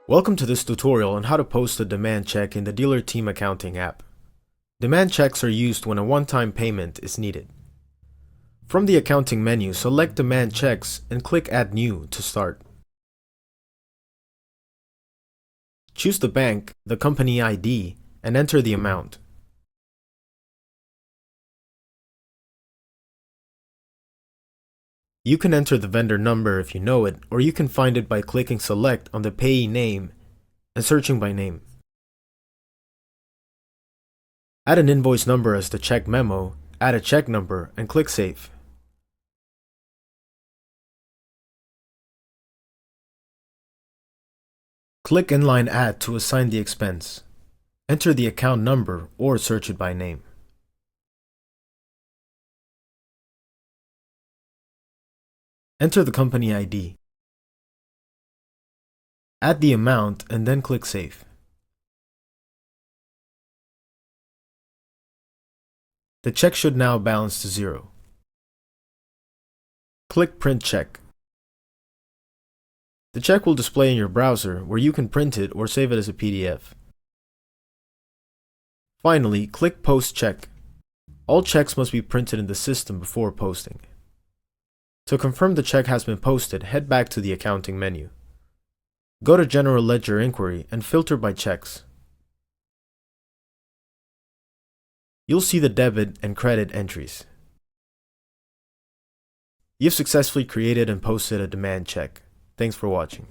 Welcome to this tutorial on how to post a demand check in the DealerTeam Accounting app. Demand checks are used when a one-time payment is needed. From the accounting menu, select Demand Checks and click Add New to start. Choose the bank, the company ID, and enter the amount. You can enter the vendor number if you know it, or you can find it by clicking Select on the payee name and searching by name. Add an invoice number as the check memo, add a check number, and click Save. Click Inline Add to assign the expense. Enter the account number or search it by name. Enter the company ID. Add the amount and then click Save. The check should now balance to zero. Click Print Check. The check will display in your browser where you can print it or save it as a PDF. Finally, click Post Check. All checks must be printed in the system before posting. To confirm the check has been posted, head back to the accounting menu. Go to General Ledger Inquiry and filter by checks. You'll see the debit and credit entries. You've successfully created and posted a demand check. Thanks for watching.